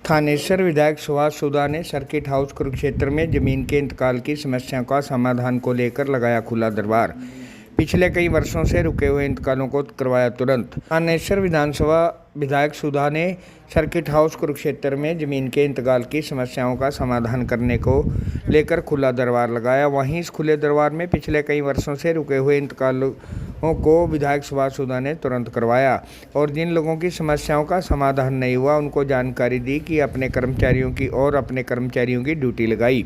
थानेसर विधायक सुभाष सुधा ने circuit house Kurukshetra में जमीन के इंतकाल की समस्या का समाधान को लेकर लगाया खुला दरबार। पिछले कई वर्षों से रुके हुए इंतकालों को करवाया तुरंत। थानेसर विधानसभा विधायक सुधा ने सर्किट हाउस कुरुक्षेत्र में जमीन के इंतकाल की समस्याओं का समाधान करने को लेकर खुला दरबार लगाया। वहीं इस खुले दरबार में पिछले कई वर्षों से रुके हुए इंतकालों को विधायक सुभाष सुधा ने तुरंत करवाया और जिन लोगों की समस्याओं का समाधान नहीं हुआ उनको जानकारी दी कि अपने कर्मचारियों की ड्यूटी लगाई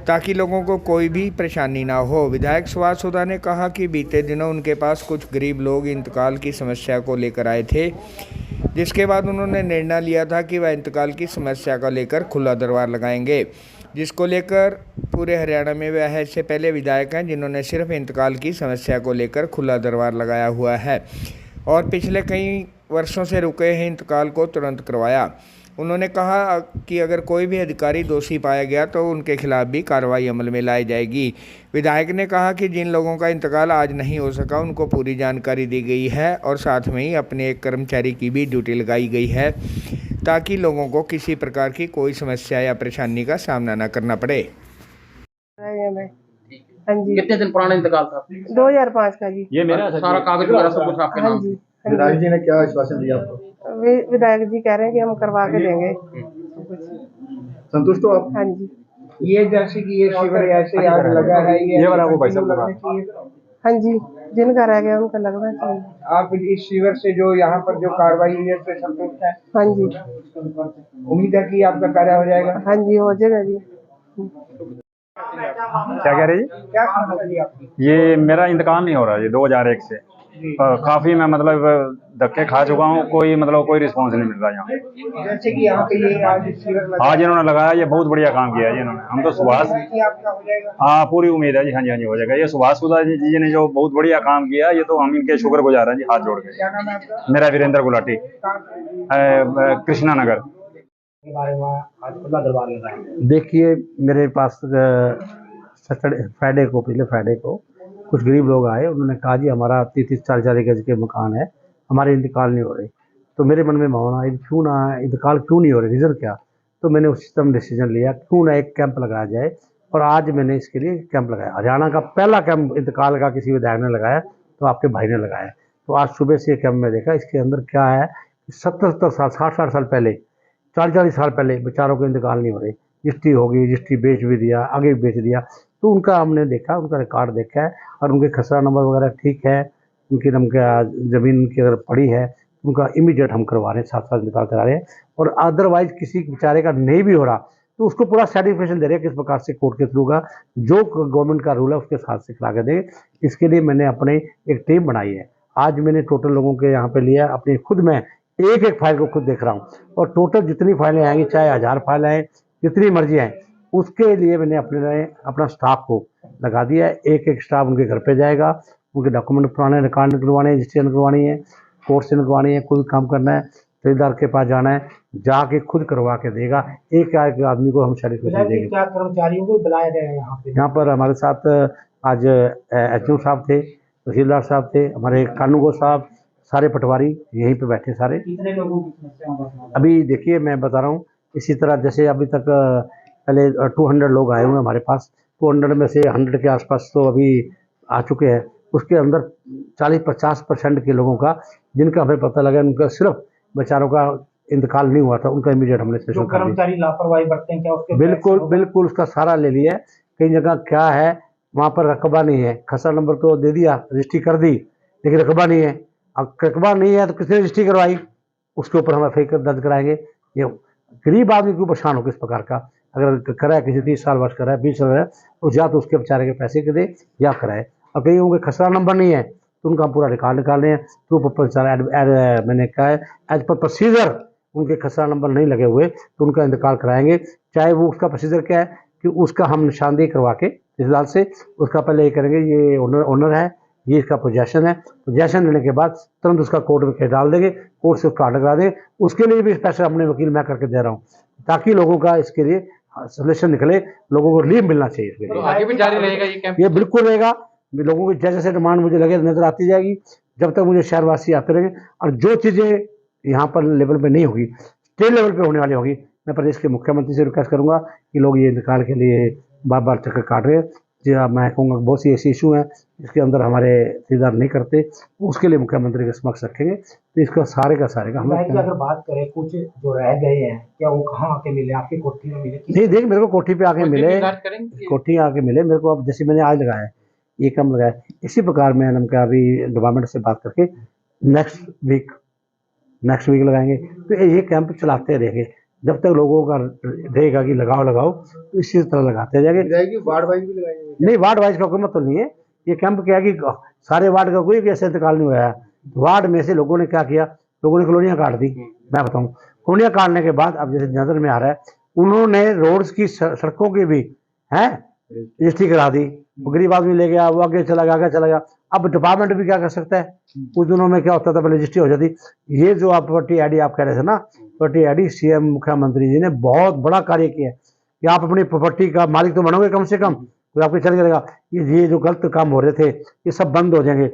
ताकि लोगों को कोई भी परेशानी ना हो। विधायक सुभाष सुधा ने कहा कि बीते दिनों उनके पास कुछ गरीब लोग इंतकाल की समस्या को लेकर आए थे, जिसके बाद उन्होंने निर्णय लिया था कि वह इंतकाल की समस्या को लेकर खुला दरबार लगाएंगे, जिसको लेकर पूरे हरियाणा में वह ऐसे पहले विधायक हैं जिन्होंने सिर्फ इंतकाल की समस्या को लेकर खुला दरबार लगाया हुआ है और पिछले कई वर्षों से रुके हैं इंतकाल को तुरंत करवाया। उन्होंने कहा कि अगर कोई भी अधिकारी दोषी पाया गया तो उनके खिलाफ भी कार्रवाई अमल में लाई जाएगी। विधायक ने कहा कि जिन लोगों का इंतकाल आज नहीं हो सका उनको पूरी जानकारी दी गई है और साथ में ही अपने एक कर्मचारी की भी ड्यूटी लगाई गई है ताकि लोगों को किसी प्रकार की कोई समस्या या परेशानी का सामना न करना पड़े। हाँ जी। कितने दिन पुराना इंतकाल था? 2005 का जी। ये मेरा सारा कागज वगैरह सब कुछ आपके हाँ नाम? जी। विधायक जी ने क्या आश्वासन दिया आपको? विधायक जी कह रहे हैं कि हम करवा के देंगे। संतुष्ट हो आप? हाँ जी। ये जैसे कि ये शिविर ऐसे आज लगा है, ये वाला वो भाई साहब लगा। हाँ जी, जिनका रह गया उनका लगना चाहिए। आप इस शिविर से जो यहाँ पर जो कार्रवाई हुई है उससे संतुष्ट है? हाँ जी। उम्मीद है कि आपका कार्य हो जाएगा? हाँ जी, हो जाएगा जी। क्या कह रहे जी? क्या समस्या थी आपकी? ये मेरा इंतकाल नहीं हो रहा है 2001 से। काफी मैं मतलब धक्के खा चुका हूँ, कोई रिस्पॉन्स नहीं मिल रहा यहाँ। जैसे कि यहाँ पे ये आज शिविर लगा आज इन्होंने लगाया, ये बहुत बढ़िया काम किया है इन्होंने। हम तो सुभाष, कि आपका हो जाएगा? हाँ पूरी उम्मीद है जी। हाँ जी हो जाएगा। ये सुभाष सुधा जी ने जो बहुत बढ़िया काम किया, ये तो हम इनके शुक्रगुजार हैं जी, हाथ जोड़ के। क्या नाम है आपका? मेरा वीरेंद्र गुलाटी, कृष्णा नगर। देखिए, मेरे पास पिछले फ्राइडे को कुछ गरीब लोग आए। उन्होंने कहा जी हमारा 30-40 गज के मकान है, हमारे इंतकाल नहीं हो रहे। तो मेरे मन में भावना आई क्यों ना इंतकाल क्यों नहीं हो रहे, रीज़न क्या? तो मैंने उस समय डिसीजन लिया क्यों ना एक कैंप लगाया जाए और आज मैंने इसके लिए कैंप लगाया। हरियाणा का पहला कैंप इंतकाल का किसी विधायक ने लगाया तो आपके भाई ने लगाया। तो आज सुबह से कैंप में देखा इसके अंदर क्या है। 70 साल 60 साल पहले, 40 साल पहले बेचारों के इंतकाल नहीं हो रहे। रजिस्ट्री होगी, रजिस्ट्री बेच भी दिया, आगे भी बेच दिया। तो उनका हमने देखा, उनका रिकॉर्ड देखा है और उनके खसरा नंबर वगैरह ठीक है। उनकी ज़मीन उनकी अगर पड़ी है उनका इमीडिएट हम करवा रहे हैं, साथ निकाल करा रहे हैं। और अदरवाइज किसी बेचारे का नहीं भी हो रहा तो उसको पूरा सर्टिफिकेशन दे रहे हैं किस प्रकार से कोर्ट के थ्रू का जो गवर्नमेंट का रूल है उसके साथ से करा के देंगे। इसके लिए मैंने अपने एक टीम बनाई है। आज मैंने टोटल लोगों के यहाँ पे लिया, अपनी खुद मैं एक फाइल को खुद देख रहा हूँ और टोटल जितनी फाइलें आएंगी, चाहे 1000 फाइलें आए, जितनी मर्जी आए, उसके लिए मैंने अपना स्टाफ को लगा दिया है। एक स्टाफ उनके घर पे जाएगा, उनके डॉक्यूमेंट पुराने रिकॉर्ड निकलवाने हैं, रजिस्ट्रेशन करवानी है, कोर्ट से निकलवानी है, कोई काम करना है, तहसीलदार के पास जाना है, जाके खुद करवा के देगा। एक आदमी को हम सर्टिफिकेट देंगे। क्या कर्मचारियों को बुलाया गया है यहाँ पे? यहाँ पर हमारे साथ आज एचओ साहब थे, तहसीलदार साहब थे, हमारे कानूगो साहब, सारे पटवारी यहीं पे बैठे सारे। कितने लोगों की समस्याओं का समाधान? अभी देखिए मैं बता रहा हूँ, इसी तरह जैसे अभी तक पहले 200 लोग आए हुए हैं हमारे पास। 200 में से 100 के आसपास तो अभी आ चुके हैं। उसके अंदर 40-50% के लोगों का जिनका हमें पता लगा उनका सिर्फ बेचारों का इंतकाल नहीं हुआ था, उनका इमीडिएट हमने जो कर्मचारी लापरवाही बरतते हैं क्या उसके? बिल्कुल उसका सारा ले लिया है। कई जगह क्या है वहाँ पर रकबा नहीं है, खसरा नंबर तो दे दिया, रजिस्ट्री कर दी, लेकिन रकबा नहीं है। अब रकबा नहीं है तो किसने रजिस्ट्री करवाई, उसके ऊपर हम एफआईआर दर्ज कराएंगे। ये गरीब आदमी क्यों परेशान हो किस प्रकार का, अगर कराए किसी 30 साल वर्ष कराए 20 साल है तो या तो उसके बेचारे के पैसे के दे या कराए। और कहीं उनके खसरा नंबर नहीं है तो उनका पूरा रिकॉर्ड निकालने हैं। तो मैंने कहा है एज पर प्रोसीजर उनके खसरा नंबर नहीं लगे हुए तो उनका इंतकाल कराएंगे। चाहे वो उसका प्रोसीजर क्या है कि उसका हम निशानदेही करवा के इस से उसका पहले ये करेंगे, ये ओनर है, ये इसका पोजेशन है। पोजेशन लेने के बाद तुरंत उसका कोर्ट में केस डाल देंगे, कोर्ट से उसका ऑर्डर करा देंगे। उसके लिए भी पैसे अपने वकील मैं करके दे रहा हूँ ताकि लोगों का इसके लिए सोल्यूशन निकले, लोगों को रिलीफ मिलना चाहिए इसके लिए। आगे भी जारी रहेगा ये कैंप? ये बिल्कुल रहेगा। लोगों की जैसे जैसे डिमांड मुझे लगे नजर आती जाएगी, जब तक मुझे शहरवासी आते रहेंगे। और जो चीज़ें यहाँ पर लेवल पे नहीं होगी, स्टेट लेवल पे होने वाली होगी, मैं प्रदेश के मुख्यमंत्री से रिक्वेस्ट करूंगा कि लोग ये इंतकाल के लिए बार बार चक्कर काट रहे हैं। जी हाँ, मैं कहूँगा बहुत सी ऐसे इशू हैं जिसके अंदर हमारे ठेकेदार नहीं करते, उसके लिए मुख्यमंत्री के समक्ष रखेंगे। तो इसका सारे का हम भाई की अगर बात करें, कुछ जो रह गए हैं, क्या वो कहाँ आके मिले? आपकी कोठी में मिले? नहीं, देख मेरे को कोठी पे आके मिले, इलाज करेंगे कोठी आके मिले मेरे को। अब जैसे मैंने आज लगाया, ये कम लगाया, इसी प्रकार मैं उनका अभी डिपार्टमेंट से बात करके नेक्स्ट वीक लगाएंगे। तो ये कैंप चलाते रहेंगे जब तक लोगों का रहेगा कि लगाओ, तो इसी तरह लगाते जाएंगे। वार्ड वाइज भी लगाएंगे? नहीं, वार्ड वाइज का कोई मतलब नहीं है। ये कैंप क्या है कि सारे वार्ड का कोई भी ऐसा इंतकाल नहीं हुआ है। वार्ड में से लोगों ने क्या किया, लोगों ने कॉलोनियाँ काट दी। मैं बताऊँ, कॉलोनियाँ काटने के बाद अब जैसे नजर में आ रहा है, उन्होंने रोड्स की सड़कों की भी रजिस्ट्री करा दी। गरीब आदमी ले गया, वो आगे चला गया। अब डिपार्टमेंट भी क्या कर सकता है? कुछ दिनों में क्या होता था, पहले रजिस्ट्री हो जाती। ये जो आप प्रॉपर्टी आईडी आप कह रहे थे ना, प्रॉपर्टी आईडी सीएम मुख्यमंत्री जी ने बहुत बड़ा कार्य किया है कि आप अपनी प्रॉपर्टी का मालिक तो बनोगे कम से कम, तो आपको चल जाएगा। ये जो गलत काम हो रहे थे ये सब बंद हो जाएंगे।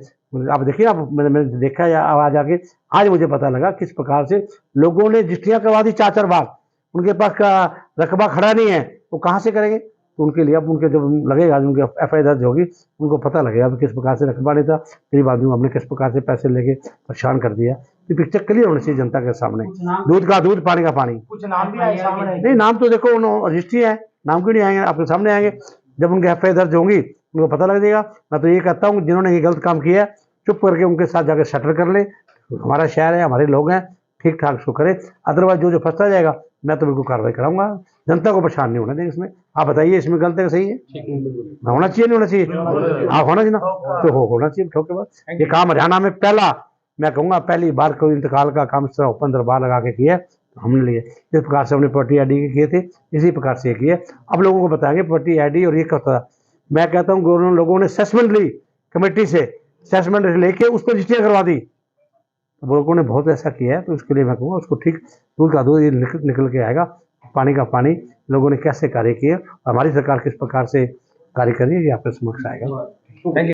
आप देखिए, आप मैंने देखा है आवाज आके, आज मुझे पता लगा किस प्रकार से लोगों ने रजिस्ट्रियाँ करवा दी 4 बार। उनके पास का रकबा खड़ा नहीं है, वो कहाँ से करेंगे? तो उनके लिए अब उनके जब लगेगा, उनके FIR दर्ज होगी, उनको पता लगेगा कि किस प्रकार से रकबा नहीं था, गरीब आदमी हमने किस प्रकार से पैसे लेके परेशान कर दिया। तो पिक्चर क्लियर होनी चाहिए जनता के सामने, दूध का दूध, पानी का पानी। कुछ नाम भी आए सामने? नहीं, नाम तो देखो रजिस्ट्री है, नाम क्यों नहीं आएंगे? आपके सामने आएंगे जब उनके FIR दर्ज होंगी, उनको पता लग जाएगा। मैं तो ये कहता हूँ जिन्होंने ये गलत काम किया है, चुप करके उनके साथ जाकर सेटल कर ले। हमारा शहर है, हमारे लोग हैं, ठीक ठाक उसको करे। अदरवाइज जो फंसता जाएगा मैं तो बिल्कुल कार्रवाई कराऊंगा। जनता को परेशान नहीं होना देंगे इसमें। आप बताइए, इसमें गलत है सही है? होना चाहिए नहीं होना चाहिए? हाँ, होना चाहिए ना, तो होना चाहिए। ठोके बाद ये काम हरियाणा में मैं कहूँगा पहली बार कोई इंतकाल का काम इस तरह ओपन दरबार लगा के किया तो हमने लिए। इस प्रकार से हमने प्रॉपर्टी आईडी किए थे, इसी प्रकार से किए। अब लोगों को बताएंगे प्रॉपर्टी आईडी और ये क्या होता है। मैं कहता हूँ लोगों ने असेसमेंट ली, कमेटी से असेसमेंट लेके उस पर रजिस्ट्रियाँ करवा दी। तो लोगों ने बहुत ऐसा किया है, तो उसके लिए मैं कहूँगा उसको ठीक दूध का दूध निकल के आएगा, पानी का पानी। लोगों ने कैसे कार्य किए, हमारी सरकार किस प्रकार से कार्य कर रही है, ये आपके समक्ष आएगा।